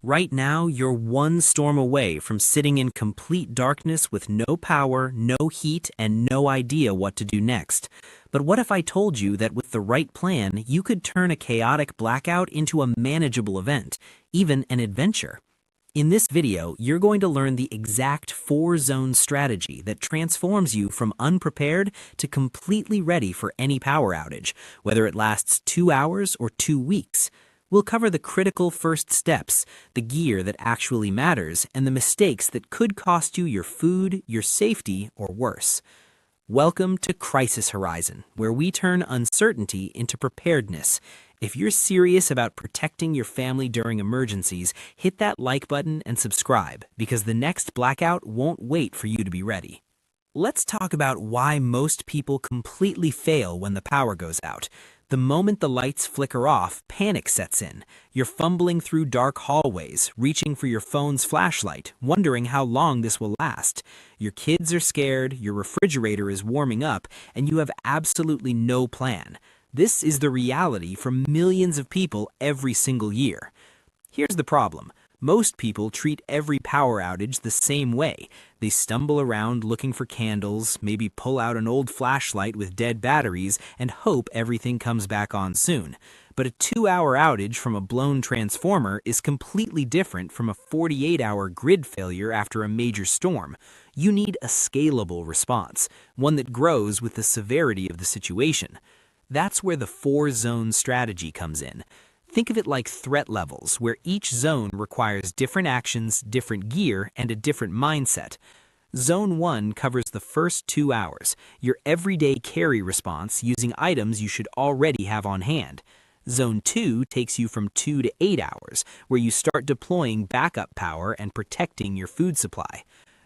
Right now, you're one storm away from sitting in complete darkness with no power, no heat, and no idea what to do next. But what if I told you that with the right plan, you could turn a chaotic blackout into a manageable event, even an adventure? In this video, you're going to learn the exact 4-zone strategy that transforms you from unprepared to completely ready for any power outage, whether it lasts 2 hours or 2 weeks. We'll cover the critical first steps, the gear that actually matters, and the mistakes that could cost you your food, your safety, or worse. Welcome to Crisis Horizon, where we turn uncertainty into preparedness. If you're serious about protecting your family during emergencies, hit that like button and subscribe, because the next blackout won't wait for you to be ready. Let's talk about why most people completely fail when the power goes out. The moment the lights flicker off, panic sets in. You're fumbling through dark hallways, reaching for your phone's flashlight, wondering how long this will last. Your kids are scared, your refrigerator is warming up, and you have absolutely no plan. This is the reality for millions of people every single year. Here's the problem. Most people treat every power outage the same way. They stumble around looking for candles, maybe pull out an old flashlight with dead batteries, and hope everything comes back on soon. But a 2-hour outage from a blown transformer is completely different from a 48-hour grid failure after a major storm. You need a scalable response, one that grows with the severity of the situation. That's where the 4-zone strategy comes in. Think of it like threat levels, where each zone requires different actions, different gear, and a different mindset. Zone 1 covers the first 2 hours, your everyday carry response using items you should already have on hand. Zone 2 takes you from 2 to 8 hours, where you start deploying backup power and protecting your food supply.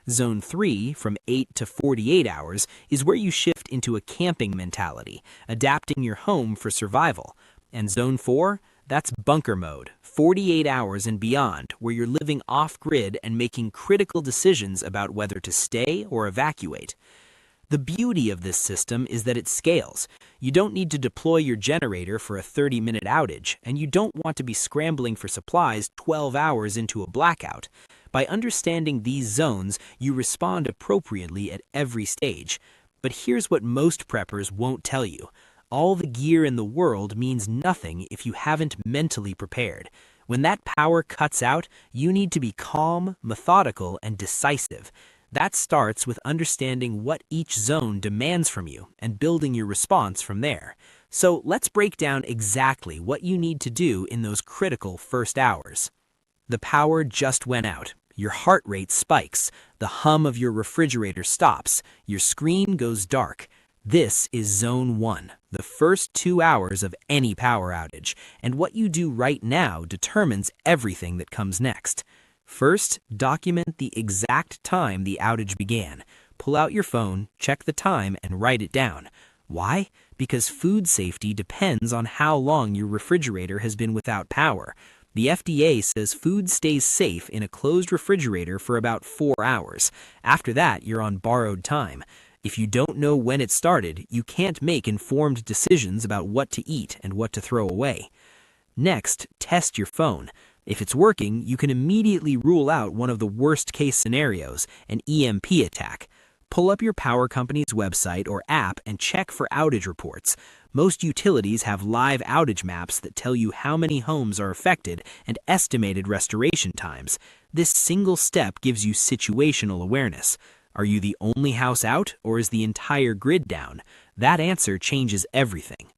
Zone 3, from 8 to 48 hours, is where you shift into a camping mentality, adapting your home for survival. And Zone 4? That's bunker mode, 48 hours and beyond, where you're living off-grid and making critical decisions about whether to stay or evacuate. The beauty of this system is that it scales. You don't need to deploy your generator for a 30-minute outage, and you don't want to be scrambling for supplies 12 hours into a blackout. By understanding these zones, you respond appropriately at every stage. But here's what most preppers won't tell you. All the gear in the world means nothing if you haven't mentally prepared. When that power cuts out, you need to be calm, methodical, and decisive. That starts with understanding what each zone demands from you and building your response from there. So let's break down exactly what you need to do in those critical first hours. The power just went out. Your heart rate spikes. The hum of your refrigerator stops. Your screen goes dark. This is Zone 1, the first 2 hours of any power outage, and what you do right now determines everything that comes next. First, document the exact time the outage began. Pull out your phone, check the time, and write it down. Why? Because food safety depends on how long your refrigerator has been without power. The FDA says food stays safe in a closed refrigerator for about 4 hours. After that, you're on borrowed time. If you don't know when it started, you can't make informed decisions about what to eat and what to throw away. Next, test your phone. If it's working, you can immediately rule out one of the worst-case scenarios, an EMP attack. Pull up your power company's website or app and check for outage reports. Most utilities have live outage maps that tell you how many homes are affected and estimated restoration times. This single step gives you situational awareness. Are you the only house out, or is the entire grid down? That answer changes everything.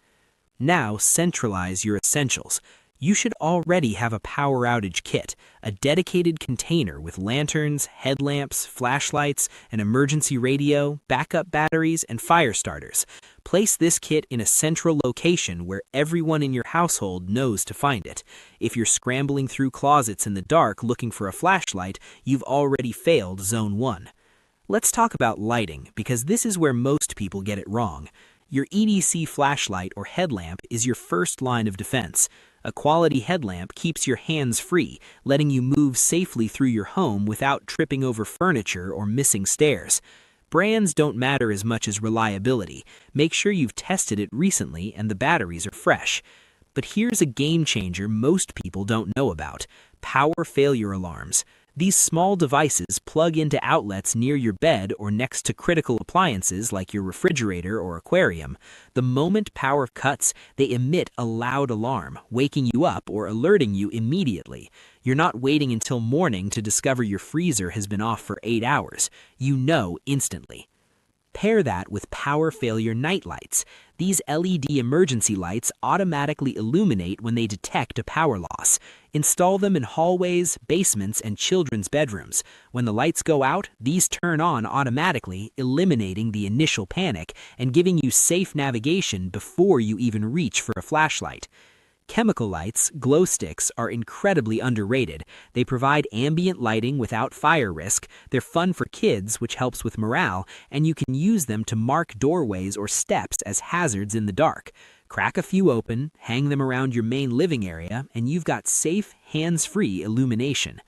Now, centralize your essentials. You should already have a power outage kit, a dedicated container with lanterns, headlamps, flashlights, an emergency radio, backup batteries, and fire starters. Place this kit in a central location where everyone in your household knows to find it. If you're scrambling through closets in the dark looking for a flashlight, you've already failed Zone 1. Let's talk about lighting, because this is where most people get it wrong. Your EDC flashlight or headlamp is your first line of defense. A quality headlamp keeps your hands free, letting you move safely through your home without tripping over furniture or missing stairs. Brands don't matter as much as reliability. Make sure you've tested it recently and the batteries are fresh. But here's a game changer most people don't know about. power failure alarms. These small devices plug into outlets near your bed or next to critical appliances like your refrigerator or aquarium. The moment power cuts, they emit a loud alarm, waking you up or alerting you immediately. You're not waiting until morning to discover your freezer has been off for 8 hours. You know instantly. Pair that with power failure night lights. These LED emergency lights automatically illuminate when they detect a power loss. Install them in hallways, basements, and children's bedrooms. When the lights go out, these turn on automatically, eliminating the initial panic and giving you safe navigation before you even reach for a flashlight. Chemical lights, glow sticks, are incredibly underrated. They provide ambient lighting without fire risk, they're fun for kids, which helps with morale, and you can use them to mark doorways or steps as hazards in the dark. Crack a few open, hang them around your main living area, and you've got safe, hands-free illumination.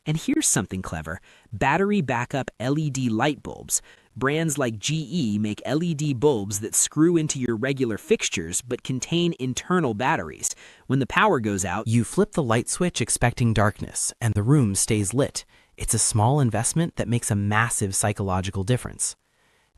And here's something clever: battery backup LED light bulbs. Brands like GE make LED bulbs that screw into your regular fixtures but contain internal batteries. When the power goes out, You flip the light switch expecting darkness, and the room stays lit. It's a small investment that makes a massive psychological difference.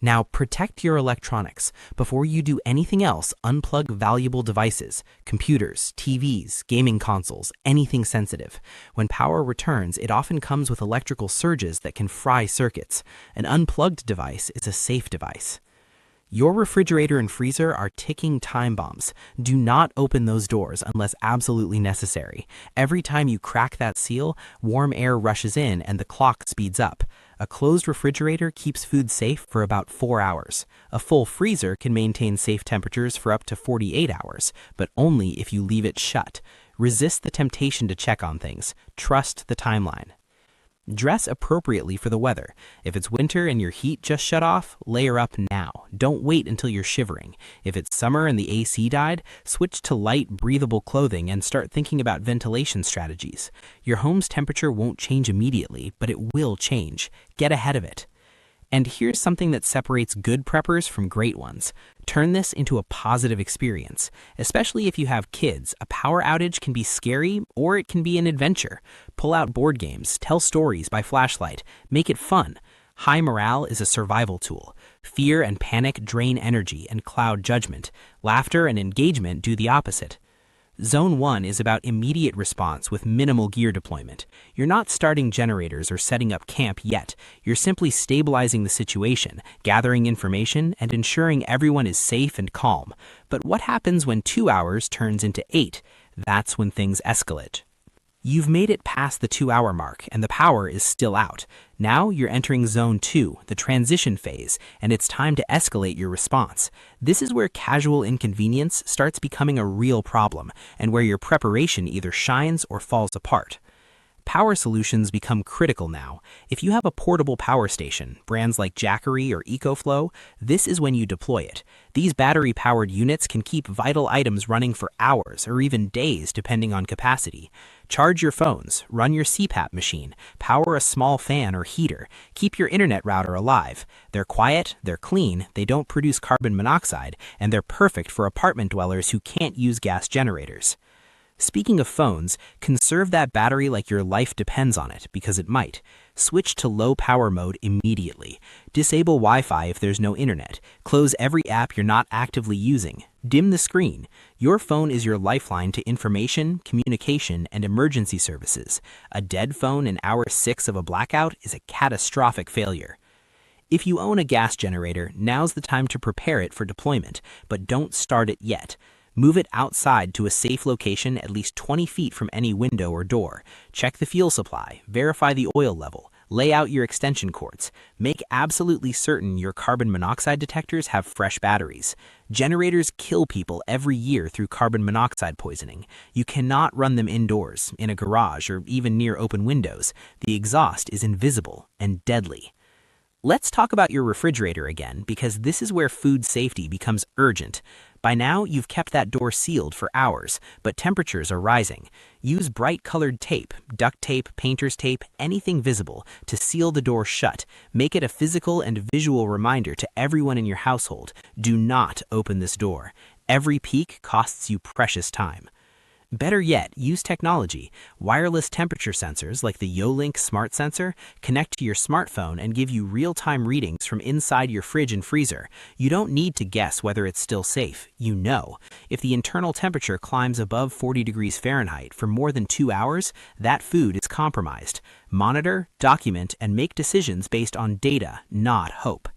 Now, protect your electronics. Before you do anything else, unplug valuable devices, computers, TVs, gaming consoles, anything sensitive. When power returns, it often comes with electrical surges that can fry circuits. An unplugged device is a safe device. Your refrigerator and freezer are ticking time bombs. Do not open those doors unless absolutely necessary. Every time you crack that seal, warm air rushes in and the clock speeds up. A closed refrigerator keeps food safe for about 4 hours. A full freezer can maintain safe temperatures for up to 48 hours, but only if you leave it shut. Resist the temptation to check on things. Trust the timeline. Dress appropriately for the weather. If it's winter and your heat just shut off, layer up now. Don't wait until you're shivering. If it's summer and the AC died, switch to light, breathable clothing and start thinking about ventilation strategies. Your home's temperature won't change immediately, but it will change. Get ahead of it. And here's something that separates good preppers from great ones. Turn this into a positive experience. Especially if you have kids, a power outage can be scary or it can be an adventure. Pull out board games, tell stories by flashlight, make it fun. High morale is a survival tool. Fear and panic drain energy and cloud judgment. Laughter and engagement do the opposite. Zone 1 is about immediate response with minimal gear deployment. You're not starting generators or setting up camp yet. You're simply stabilizing the situation, gathering information, and ensuring everyone is safe and calm. But what happens when 2 hours turns into 8? That's when things escalate. You've made it past the 2-hour mark, and the power is still out. Now you're entering Zone 2, the transition phase, and it's time to escalate your response. This is where casual inconvenience starts becoming a real problem, and where your preparation either shines or falls apart. Power solutions become critical now. If you have a portable power station, brands like Jackery or EcoFlow, this is when you deploy it. These battery-powered units can keep vital items running for hours or even days depending on capacity. Charge your phones, run your CPAP machine, power a small fan or heater, keep your internet router alive. They're quiet, they're clean, they don't produce carbon monoxide, and they're perfect for apartment dwellers who can't use gas generators. Speaking of phones, conserve that battery like your life depends on it, because it might. Switch to low power mode immediately. Disable Wi-Fi if there's no internet. Close every app you're not actively using. Dim the screen. Your phone is your lifeline to information, communication, and emergency services. A dead phone in hour 6 of a blackout is a catastrophic failure. If you own a gas generator, now's the time to prepare it for deployment, but don't start it yet. Move it outside to a safe location at least 20 feet from any window or door. Check the fuel supply, verify the oil level, lay out your extension cords. Make absolutely certain your carbon monoxide detectors have fresh batteries. Generators kill people every year through carbon monoxide poisoning. You cannot run them indoors, in a garage, or even near open windows. The exhaust is invisible and deadly. Let's talk about your refrigerator again, because this is where food safety becomes urgent. By now, you've kept that door sealed for hours, but temperatures are rising. Use bright-colored tape, duct tape, painter's tape, anything visible to seal the door shut. Make it a physical and visual reminder to everyone in your household. Do not open this door. Every peek costs you precious time. Better yet, use technology. Wireless temperature sensors like the Yolink smart sensor connect to your smartphone and give you real-time readings from inside your fridge and freezer. You don't need to guess whether it's still safe. You know. If the internal temperature climbs above 40 degrees Fahrenheit for more than 2 hours, that food is compromised. Monitor, document, and make decisions based on data, not hope.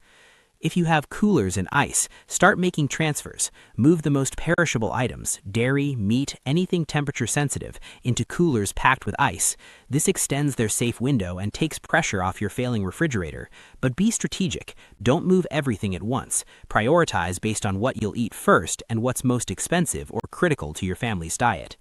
If you have coolers and ice, start making transfers. Move the most perishable items, dairy, meat, anything temperature sensitive, into coolers packed with ice. This extends their safe window and takes pressure off your failing refrigerator. But be strategic. Don't move everything at once. Prioritize based on what you'll eat first and what's most expensive or critical to your family's diet.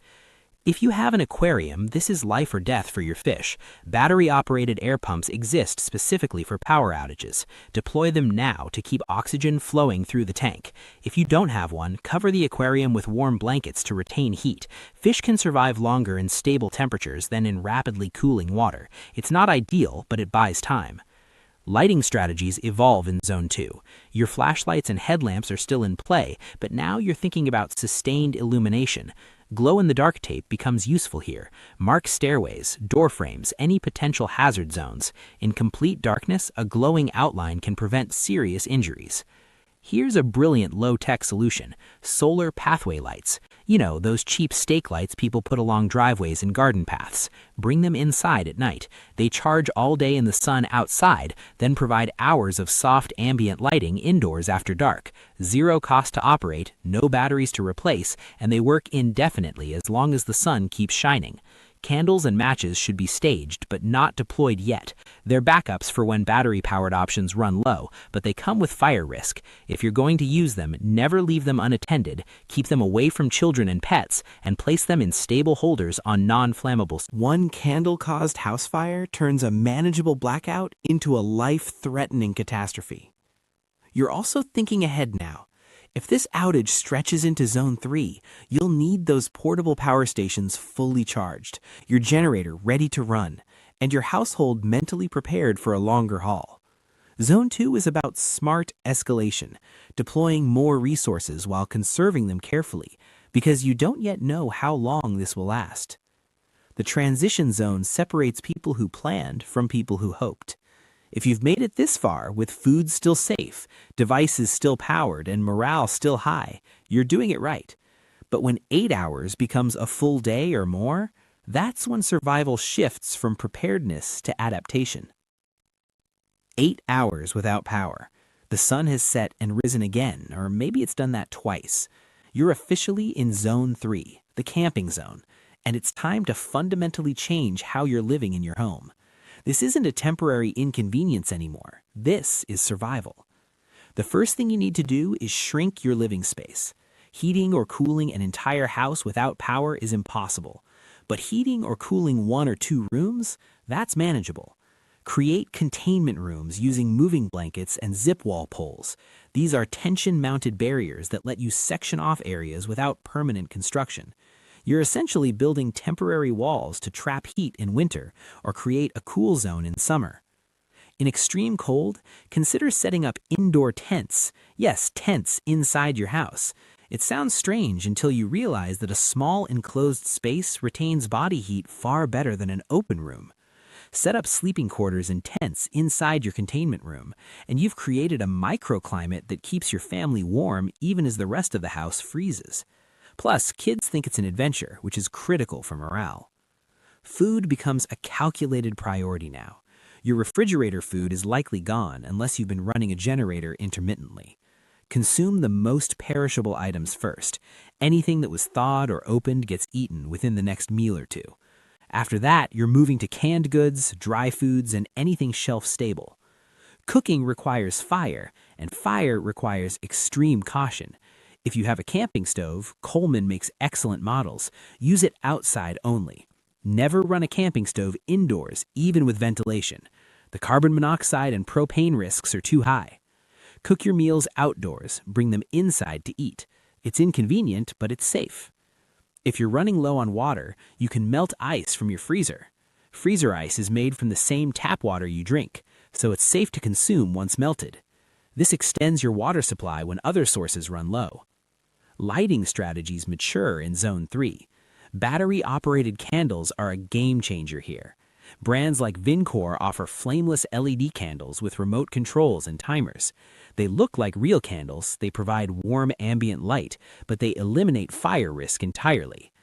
If you have an aquarium, this is life or death for your fish. Battery-operated air pumps exist specifically for power outages. Deploy them now to keep oxygen flowing through the tank. If you don't have one, cover the aquarium with warm blankets to retain heat. Fish can survive longer in stable temperatures than in rapidly cooling water. It's not ideal, but it buys time. Lighting strategies evolve in Zone 2. Your flashlights and headlamps are still in play, but now you're thinking about sustained illumination. Glow-in-the-dark tape becomes useful here. Mark stairways, door frames, any potential hazard zones. In complete darkness, a glowing outline can prevent serious injuries. Here's a brilliant low-tech solution: solar pathway lights. You know, those cheap stake lights people put along driveways and garden paths. Bring them inside at night. They charge all day in the sun outside, then provide hours of soft ambient lighting indoors after dark. Zero cost to operate, no batteries to replace, and they work indefinitely as long as the sun keeps shining. Candles and matches should be staged, but not deployed yet. They're backups for when battery-powered options run low, but they come with fire risk. If you're going to use them, never leave them unattended, keep them away from children and pets, and place them in stable holders on non-flammable. One candle-caused house fire turns a manageable blackout into a life-threatening catastrophe. You're also thinking ahead now. If this outage stretches into Zone 3, you'll need those portable power stations fully charged, your generator ready to run, and your household mentally prepared for a longer haul. Zone 2 is about smart escalation, deploying more resources while conserving them carefully, because you don't yet know how long this will last. The transition zone separates people who planned from people who hoped. If you've made it this far with food still safe, devices still powered, and morale still high, you're doing it right. But when 8 hours becomes a full day or more, that's when survival shifts from preparedness to adaptation. 8 hours without power. The sun has set and risen again, or maybe it's done that twice. You're officially in Zone 3, the camping zone, and it's time to fundamentally change how you're living in your home. This isn't a temporary inconvenience anymore. This is survival. The first thing you need to do is shrink your living space. Heating or cooling an entire house without power is impossible. But heating or cooling 1 or 2 rooms, that's manageable. Create containment rooms using moving blankets and zip wall poles. These are tension-mounted barriers that let you section off areas without permanent construction. You're essentially building temporary walls to trap heat in winter or create a cool zone in summer. In extreme cold, consider setting up indoor tents. Yes, tents inside your house. It sounds strange until you realize that a small enclosed space retains body heat far better than an open room. Set up sleeping quarters and tents inside your containment room, and you've created a microclimate that keeps your family warm even as the rest of the house freezes. Plus, kids think it's an adventure, which is critical for morale. Food becomes a calculated priority now. Your refrigerator food is likely gone unless you've been running a generator intermittently. Consume the most perishable items first. Anything that was thawed or opened gets eaten within the next meal or 2. After that, you're moving to canned goods, dry foods, and anything shelf-stable. Cooking requires fire, and fire requires extreme caution. If you have a camping stove, Coleman makes excellent models. Use it outside only. Never run a camping stove indoors, even with ventilation. The carbon monoxide and propane risks are too high. Cook your meals outdoors, bring them inside to eat. It's inconvenient, but it's safe. If you're running low on water, you can melt ice from your freezer. Freezer ice is made from the same tap water you drink, so it's safe to consume once melted. This extends your water supply when other sources run low. Lighting strategies mature in Zone 3. Battery-operated candles are a game changer here. Brands like Vincor offer flameless LED candles with remote controls and timers. They look like real candles, they provide warm ambient light, but they eliminate fire risk entirely.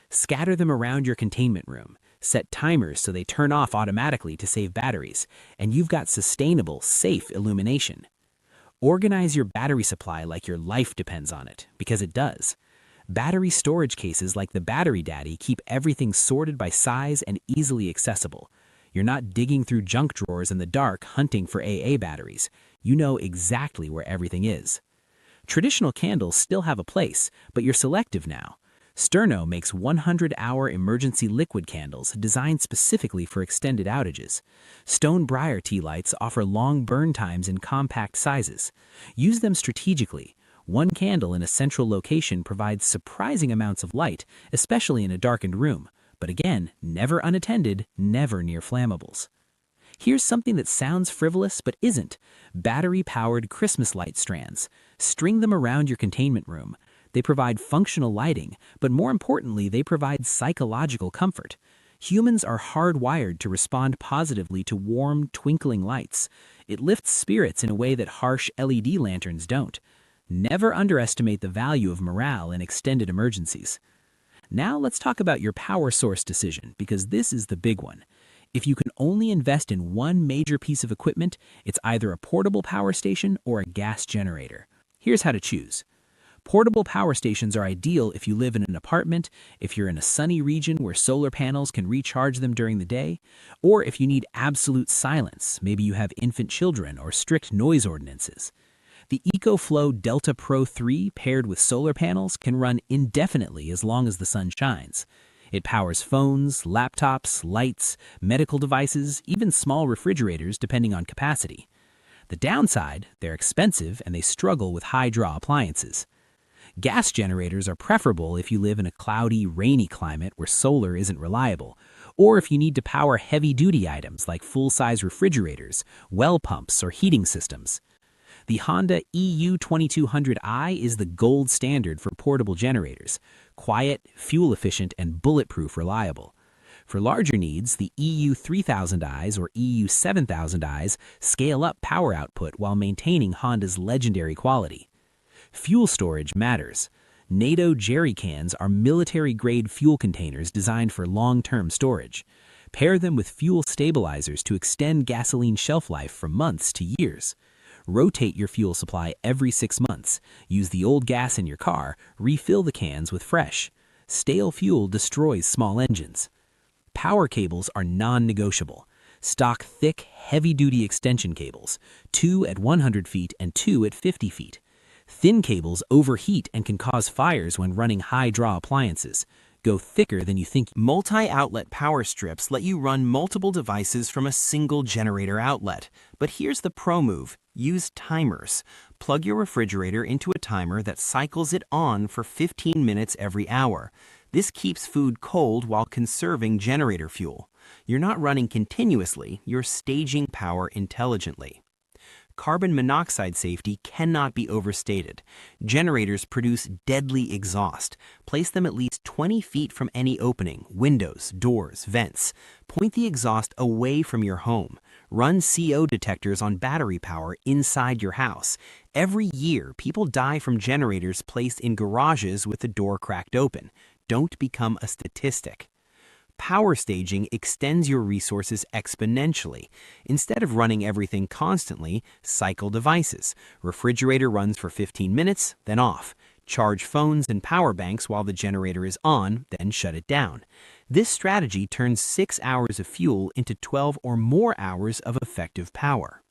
Scatter them around your containment room, set timers so they turn off automatically to save batteries, and you've got sustainable, safe illumination. Organize your battery supply like your life depends on it, because it does. Battery storage cases like the Battery Daddy keep everything sorted by size and easily accessible. You're not digging through junk drawers in the dark hunting for AA batteries. You know exactly where everything is. Traditional candles still have a place, but you're selective now. Sterno makes 100-hour emergency liquid candles designed specifically for extended outages. Stone Briar tea lights offer long burn times in compact sizes. Use them strategically. One candle in a central location provides surprising amounts of light, especially in a darkened room. But again, never unattended, never near flammables. Here's something that sounds frivolous but isn't. Battery-powered Christmas light strands. String them around your containment room. They provide functional lighting, but more importantly, they provide psychological comfort. Humans are hardwired to respond positively to warm, twinkling lights. It lifts spirits in a way that harsh LED lanterns don't. Never underestimate the value of morale in extended emergencies. Now let's talk about your power source decision, because this is the big one. If you can only invest in one major piece of equipment, it's either a portable power station or a gas generator. Here's how to choose. Portable power stations are ideal if you live in an apartment, if you're in a sunny region where solar panels can recharge them during the day, or if you need absolute silence, maybe you have infant children or strict noise ordinances. The EcoFlow Delta Pro 3 paired with solar panels can run indefinitely as long as the sun shines. It powers phones, laptops, lights, medical devices, even small refrigerators depending on capacity. The downside, they're expensive and they struggle with high-draw appliances. Gas generators are preferable if you live in a cloudy, rainy climate where solar isn't reliable, or if you need to power heavy-duty items like full-size refrigerators, well pumps, or heating systems. The Honda EU2200i is the gold standard for portable generators, quiet, fuel-efficient, and bulletproof reliable. For larger needs, the EU3000i's or EU7000i's scale up power output while maintaining Honda's legendary quality. Fuel storage matters. NATO jerry cans are military-grade fuel containers designed for long-term storage. Pair them with fuel stabilizers to extend gasoline shelf life from months to years. Rotate your fuel supply every 6 months. Use the old gas in your car, refill the cans with fresh. Stale fuel destroys small engines. Power cables are non-negotiable. Stock thick, heavy-duty extension cables, 2 at 100 feet and 2 at 50 feet. Thin cables overheat and can cause fires when running high-draw appliances. Go thicker than you think. Multi-outlet power strips let you run multiple devices from a single generator outlet. But here's the pro move. Use timers. Plug your refrigerator into a timer that cycles it on for 15 minutes every hour. This keeps food cold while conserving generator fuel. You're not running continuously, you're staging power intelligently. Carbon monoxide safety cannot be overstated. Generators produce deadly exhaust. Place them at least 20 feet from any opening, windows, doors, vents. Point the exhaust away from your home. Run CO detectors on battery power inside your house. Every year, people die from generators placed in garages with the door cracked open. Don't become a statistic. Power staging extends your resources exponentially. Instead of running everything constantly, cycle devices. Refrigerator runs for 15 minutes, then off. Charge phones and power banks while the generator is on, then shut it down. This strategy turns 6 hours of fuel into 12 or more hours of effective power.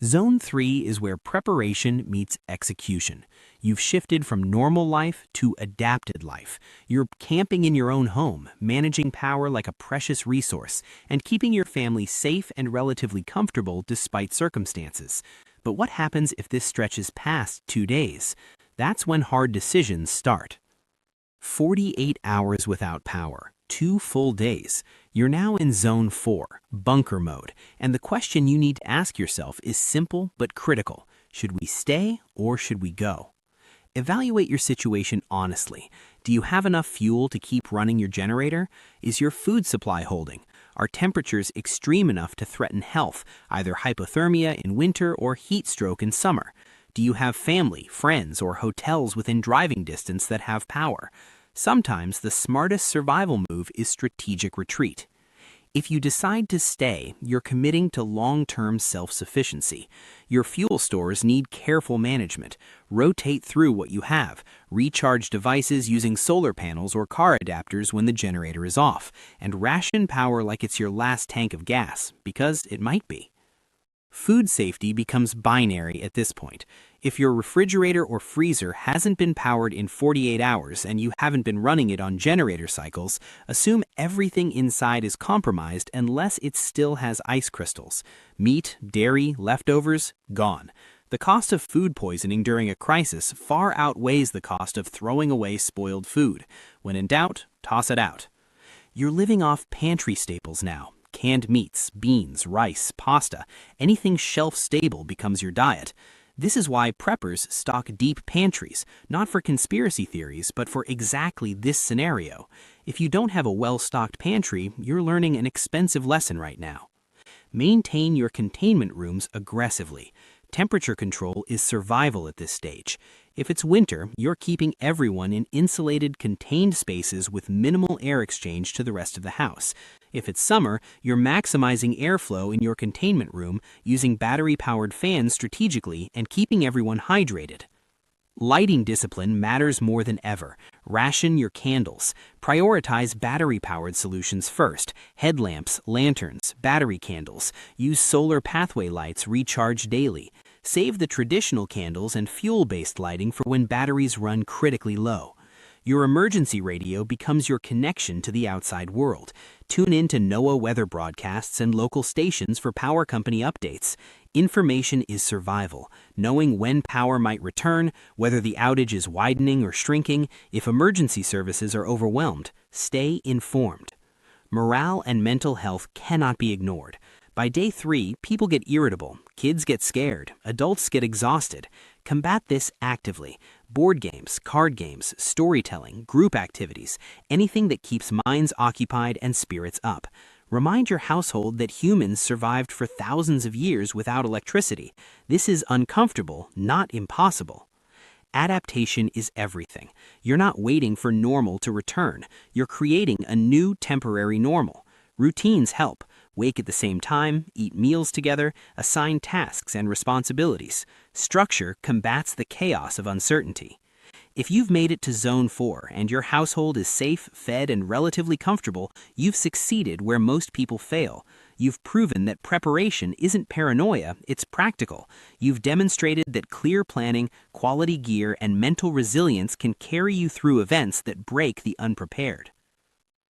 Zone 3 is where preparation meets execution. You've shifted from normal life to adapted life. You're camping in your own home, managing power like a precious resource, and keeping your family safe and relatively comfortable despite circumstances. But what happens if this stretches past 2 days? That's when hard decisions start. 48 hours without power, 2 full days. You're now in Zone 4, bunker mode, and the question you need to ask yourself is simple but critical. Should we stay or should we go? Evaluate your situation honestly. Do you have enough fuel to keep running your generator? Is your food supply holding? Are temperatures extreme enough to threaten health, either hypothermia in winter or heat stroke in summer? Do you have family, friends, or hotels within driving distance that have power? Sometimes the smartest survival move is strategic retreat. If you decide to stay, you're committing to long-term self-sufficiency. Your fuel stores need careful management. Rotate through what you have. Recharge devices using solar panels or car adapters when the generator is off. And ration power like it's your last tank of gas, because it might be. Food safety becomes binary at this point. If your refrigerator or freezer hasn't been powered in 48 hours and you haven't been running it on generator cycles, assume everything inside is compromised unless it still has ice crystals. Meat, dairy, leftovers, gone. The cost of food poisoning during a crisis far outweighs the cost of throwing away spoiled food. When in doubt, toss it out. You're living off pantry staples now. Canned meats, beans, rice, pasta, anything shelf-stable becomes your diet. This is why preppers stock deep pantries, not for conspiracy theories, but for exactly this scenario. If you don't have a well-stocked pantry, you're learning an expensive lesson right now. Maintain your containment rooms aggressively. Temperature control is survival at this stage. If it's winter, you're keeping everyone in insulated, contained spaces with minimal air exchange to the rest of the house. If it's summer, you're maximizing airflow in your containment room using battery-powered fans strategically and keeping everyone hydrated. Lighting discipline matters more than ever. Ration your candles. Prioritize battery-powered solutions first. Headlamps, lanterns, battery candles. Use solar pathway lights recharged daily. Save the traditional candles and fuel-based lighting for when batteries run critically low. Your emergency radio becomes your connection to the outside world. Tune in to NOAA weather broadcasts and local stations for power company updates. Information is survival. Knowing when power might return, whether the outage is widening or shrinking, if emergency services are overwhelmed, stay informed. Morale and mental health cannot be ignored. By day 3, people get irritable, kids get scared, adults get exhausted. Combat this actively. Board games, card games, storytelling, group activities, anything that keeps minds occupied and spirits up. Remind your household that humans survived for thousands of years without electricity. This is uncomfortable, not impossible. Adaptation is everything. You're not waiting for normal to return. You're creating a new temporary normal. Routines help. Wake at the same time, eat meals together, assign tasks and responsibilities. Structure combats the chaos of uncertainty. If you've made it to Zone 4 and your household is safe, fed, and relatively comfortable, you've succeeded where most people fail. You've proven that preparation isn't paranoia, it's practical. You've demonstrated that clear planning, quality gear, and mental resilience can carry you through events that break the unprepared.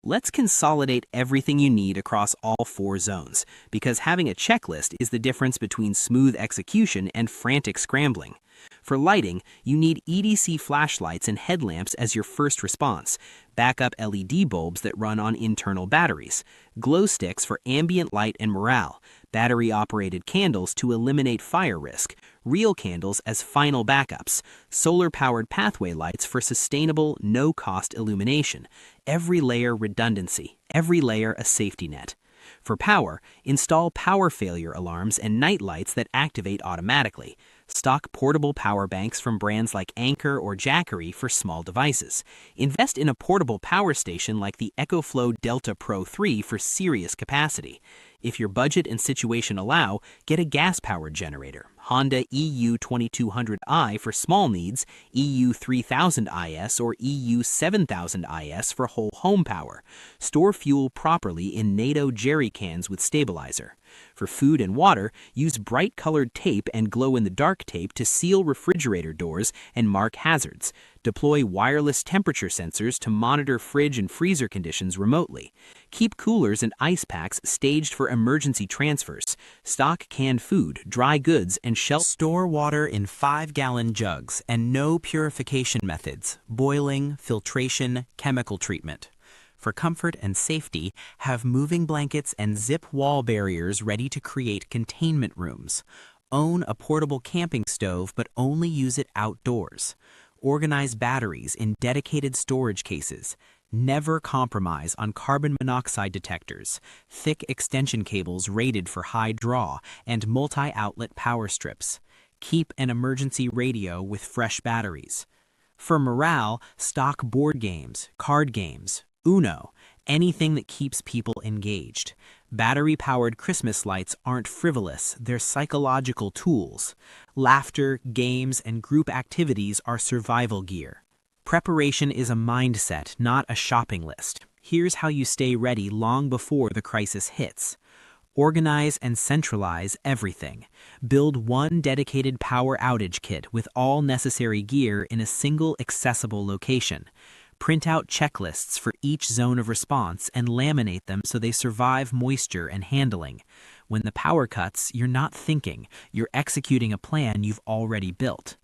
Let's consolidate everything you need across all 4 zones, because having a checklist is the difference between smooth execution and frantic scrambling. For lighting, you need EDC flashlights and headlamps as your first response, backup LED bulbs that run on internal batteries, glow sticks for ambient light and morale, battery-operated candles to eliminate fire risk, real candles as final backups, solar-powered pathway lights for sustainable, no-cost illumination, every layer redundancy, every layer a safety net. For power, install power failure alarms and night lights that activate automatically. Stock portable power banks from brands like Anker or Jackery for small devices. Invest in a portable power station like the EcoFlow Delta Pro 3 for serious capacity. If your budget and situation allow, get a gas-powered generator. Honda EU 2200i for small needs, EU 3000IS or EU 7000IS for whole home power. Store fuel properly in NATO jerry cans with stabilizer. For food and water, use bright-colored tape and glow-in-the-dark tape to seal refrigerator doors and mark hazards. Deploy wireless temperature sensors to monitor fridge and freezer conditions remotely. Keep coolers and ice packs staged for emergency transfers. Stock canned food, dry goods, and shelf. Store water in 5-gallon jugs and no purification methods, boiling, filtration, chemical treatment. For comfort and safety, have moving blankets and zip wall barriers ready to create containment rooms. Own a portable camping stove, but only use it outdoors. Organize batteries in dedicated storage cases. Never compromise on carbon monoxide detectors, thick extension cables rated for high draw, and multi-outlet power strips. Keep an emergency radio with fresh batteries. For morale, stock board games, card games, Uno, anything that keeps people engaged. Battery-powered Christmas lights aren't frivolous, they're psychological tools. Laughter, games, and group activities are survival gear. Preparation is a mindset, not a shopping list. Here's how you stay ready long before the crisis hits. Organize and centralize everything. Build one dedicated power outage kit with all necessary gear in a single accessible location. Print out checklists for each zone of response and laminate them so they survive moisture and handling. When the power cuts, you're not thinking, you're executing a plan you've already built.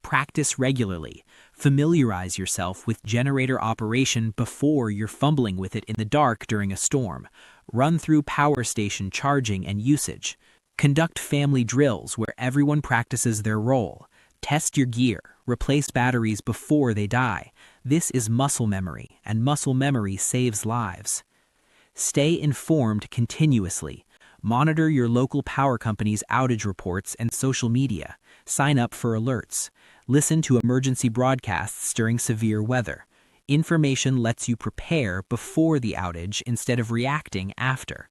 Practice regularly. Familiarize yourself with generator operation before you're fumbling with it in the dark during a storm. Run through power station charging and usage. Conduct family drills where everyone practices their role. Test your gear. Replace batteries before they die. This is muscle memory, and muscle memory saves lives. Stay informed continuously. Monitor your local power company's outage reports and social media. Sign up for alerts. Listen to emergency broadcasts during severe weather. Information lets you prepare before the outage instead of reacting after.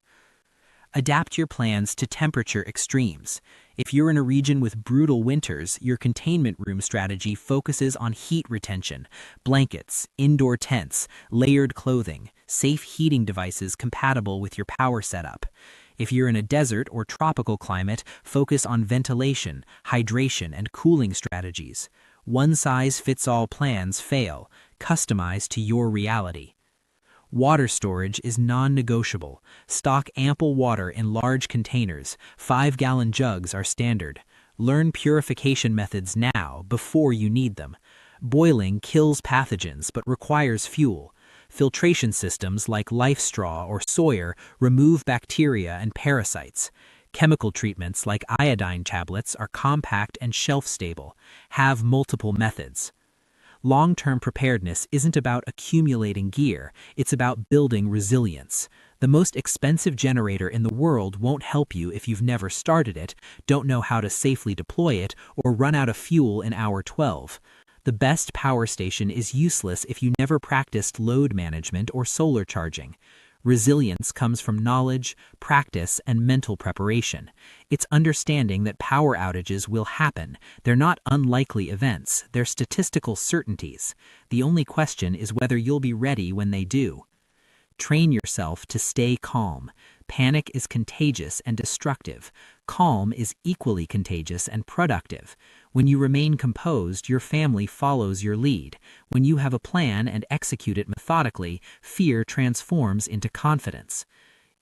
Adapt your plans to temperature extremes. If you're in a region with brutal winters, your containment room strategy focuses on heat retention, blankets, indoor tents, layered clothing, safe heating devices compatible with your power setup. If you're in a desert or tropical climate, focus on ventilation, hydration, and cooling strategies. One-size-fits-all plans fail. Customize to your reality. Water storage is non-negotiable. Stock ample water in large containers. 5-gallon jugs are standard. Learn purification methods now before you need them. Boiling kills pathogens but requires fuel. Filtration systems like LifeStraw or Sawyer remove bacteria and parasites. Chemical treatments like iodine tablets are compact and shelf-stable. Have multiple methods. Long-term preparedness isn't about accumulating gear, it's about building resilience. The most expensive generator in the world won't help you if you've never started it, don't know how to safely deploy it, or run out of fuel in hour 12. The best power station is useless if you never practiced load management or solar charging. Resilience comes from knowledge, practice, and mental preparation. It's understanding that power outages will happen. They're not unlikely events, they're statistical certainties. The only question is whether you'll be ready when they do. Train yourself to stay calm. Panic is contagious and destructive. Calm is equally contagious and productive. When you remain composed, your family follows your lead. When you have a plan and execute it methodically, fear transforms into confidence.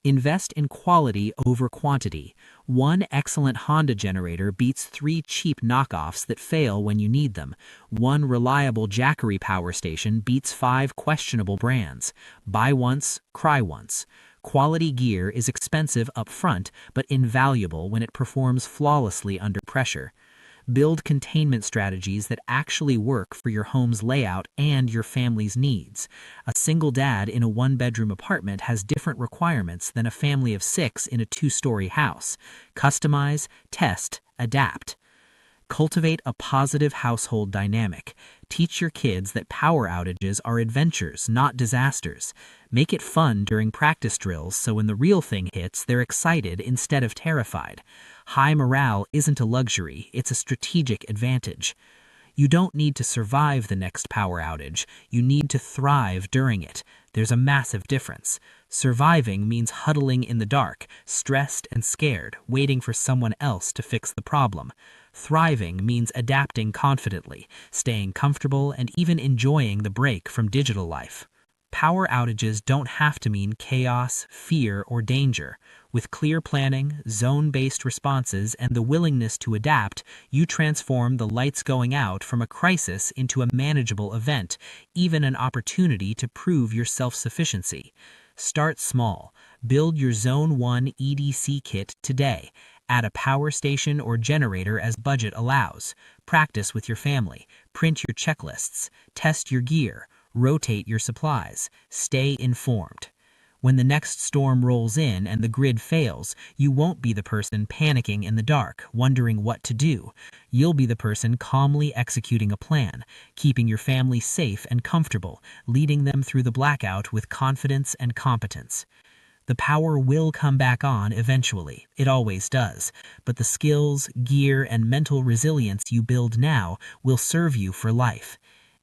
Invest in quality over quantity. One excellent Honda generator beats 3 cheap knockoffs that fail when you need them. One reliable Jackery power station beats 5 questionable brands. Buy once, cry once. Quality gear is expensive up front, but invaluable when it performs flawlessly under pressure. Build containment strategies that actually work for your home's layout and your family's needs. A single dad in a 1-bedroom apartment has different requirements than a family of 6 in a 2-story house. Customize, test, adapt. Cultivate a positive household dynamic. Teach your kids that power outages are adventures, not disasters. Make it fun during practice drills so when the real thing hits, they're excited instead of terrified. High morale isn't a luxury, it's a strategic advantage. You don't need to survive the next power outage, you need to thrive during it. There's a massive difference. Surviving means huddling in the dark, stressed and scared, waiting for someone else to fix the problem. Thriving means adapting confidently, staying comfortable, and even enjoying the break from digital life. Power outages don't have to mean chaos, fear, or danger. With clear planning, zone-based responses, and the willingness to adapt, you transform the lights going out from a crisis into a manageable event, even an opportunity to prove your self-sufficiency. Start small. Build your Zone 1 EDC kit today. Add a power station or generator as budget allows. Practice with your family. Print your checklists. Test your gear. Rotate your supplies. Stay informed. When the next storm rolls in and the grid fails, you won't be the person panicking in the dark, wondering what to do. You'll be the person calmly executing a plan, keeping your family safe and comfortable, leading them through the blackout with confidence and competence. The power will come back on eventually. It always does. But the skills, gear, and mental resilience you build now will serve you for life.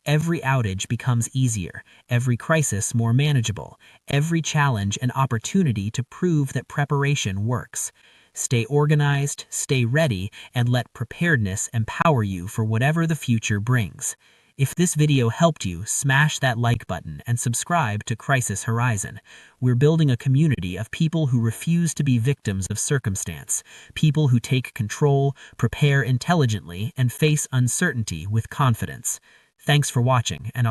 Every outage becomes easier, every crisis more manageable, every challenge an opportunity to prove that preparation works. Stay organized, stay ready, and let preparedness empower you for whatever the future brings. If this video helped you, smash that like button and subscribe to Crisis Horizon. We're building a community of people who refuse to be victims of circumstance, people who take control, prepare intelligently, and face uncertainty with confidence. Thanks for watching, and I'll